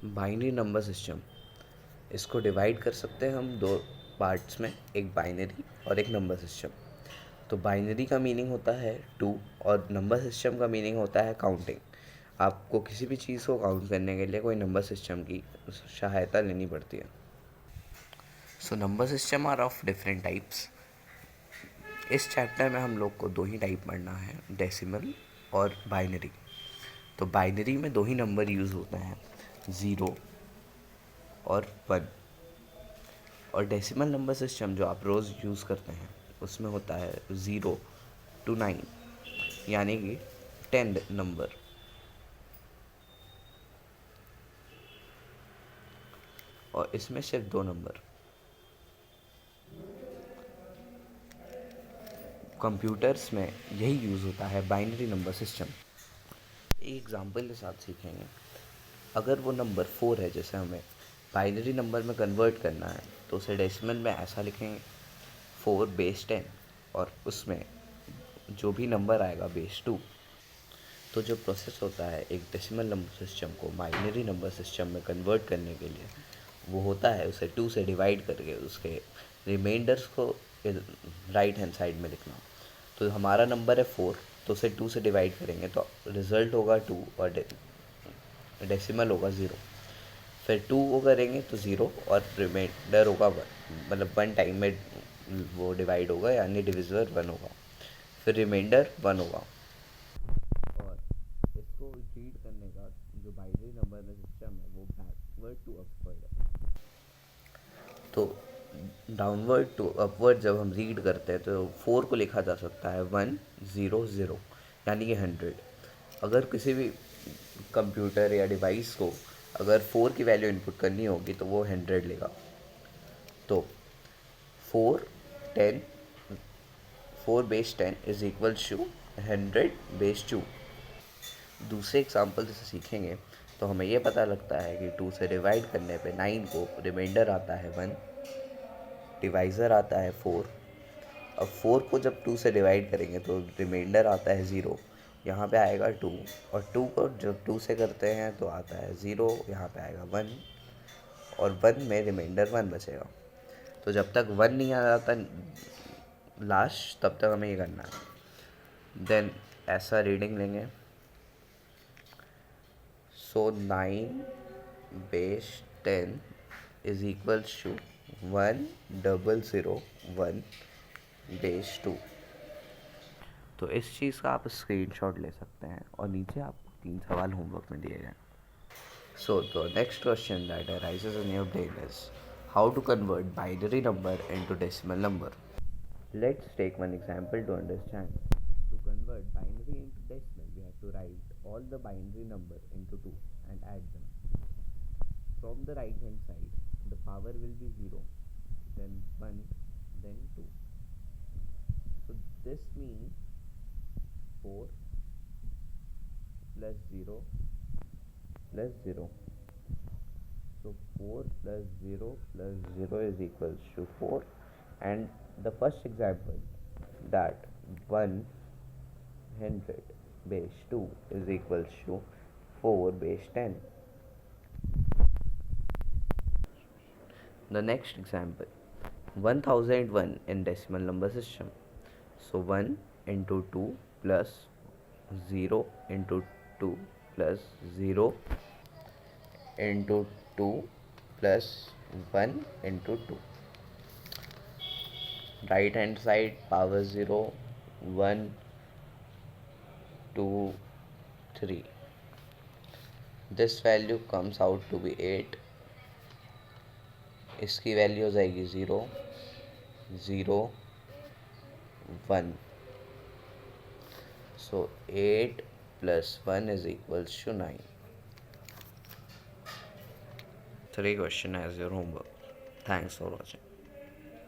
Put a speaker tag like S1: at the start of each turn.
S1: Binary number system, इसको divide कर सकते हैं हम दो पार्ट्स में, एक बाइनरी और एक नंबर सिस्टम। तो बाइनरी का मीनिंग होता है 2 और नंबर सिस्टम का मीनिंग होता है काउंटिंग। आपको किसी भी चीज़ को काउंट करने के लिए कोई नंबर सिस्टम की सहायता लेनी पड़ती है। So number system are of different types. इस चैप्टर में हम लोग को दो ही टाइप पढ़ना है, डेसिमल और बाइनरी। तो बाइनरी में दो ही नंबर यूज़ होते हैं, 0 और 1। और डेसिमल नंबर सिस्टम जो आप रोज़ यूज़ करते हैं उसमें होता है 0 to 9, यानी कि 10 नंबर। और इसमें सिर्फ दो नंबर। कंप्यूटर्स में यही यूज़ होता है, बाइनरी नंबर सिस्टम। एक एग्जांपल के साथ सीखेंगे। अगर वो नंबर 4 है, जैसे हमें बाइनरी नंबर में कन्वर्ट करना है, तो उसे डेसिमल में ऐसा लिखेंगे 4 बेस 10, और उसमें जो भी नंबर आएगा बेस 2। तो जो प्रोसेस होता है एक डेसिमल नंबर सिस्टम को बाइनरी नंबर सिस्टम में कन्वर्ट करने के लिए, वो होता है उसे 2 से डिवाइड करके उसके रिमाइंडर्स को राइट हैंड साइड में लिखना। तो हमारा नंबर है 4, तो उसे 2 से डिवाइड करेंगे तो रिज़ल्ट होगा 2 और डेसिमल होगा 0। फिर 2 को करेंगे तो 0 और रिमाइंडर होगा 1, मतलब 1 टाइम में वो डिवाइड होगा, यानी डिविज़र 1 होगा। फिर रिमाइंडर 1 होगा। और इसको रीड करने का जो बाइनरी नंबर में सिस्टम है वो बैकवर्ड टू अपवर्ड है। तो डाउनवर्ड टू अपवर्ड जब हम रीड करते हैं तो 4 को लिखा जा सकता है 1 0 0, यानी कि 100। अगर किसी भी कंप्यूटर या डिवाइस को अगर 4 की वैल्यू इनपुट करनी होगी तो वो 100 लेगा। तो 4 10 4 base 10 is equal to 100 base 2। दूसरे एग्जाम्पल से सीखेंगे तो हमें ये पता लगता है कि 2 से डिवाइड करने पे 9 को रिमाइंडर आता है 1, डिवाइज़र आता है 4। अब 4 को जब 2 से डिवाइड करेंगे तो रिमाइंडर आता है 0, यहाँ पे आएगा 2, और 2 को जब 2 से करते हैं तो आता है 0, यहाँ पे आएगा 1, और 1 में रिमाइंडर 1 बचेगा। तो जब तक 1 नहीं आ जाता लास्ट, तब तक हमें ये करना है। देन ऐसा रीडिंग लेंगे। So 9 base 10 is equal to 1001 base 2। तो इस चीज़ का आप स्क्रीनशॉट ले सकते हैं, और नीचे आपको 3 सवाल होमवर्क में दिए गए। So the next question that arises in your brain is how to convert binary number into decimal number. Let's take one example to understand. To convert binary into decimal, we have to write all the binary number into 2 and add them. From the right hand side, the power will be 0, then 1, then 2. So this means 4 plus 0 plus 0. So 4 plus 0 plus 0 is equals to 4. And the first example, that 100 base 2 is equals to 4 base 10. The next example, 1001 in decimal number system. So 1 into 2 plus 0 into 2 plus 0 into 2 plus 1 into 2. Right hand side, power 0, 1, 2, 3. This value comes out to be 8. इसकी value हो जाएगी 0 0 1। So 8 plus 1 is equals to 9. 3 question as your homework. Thanks for watching.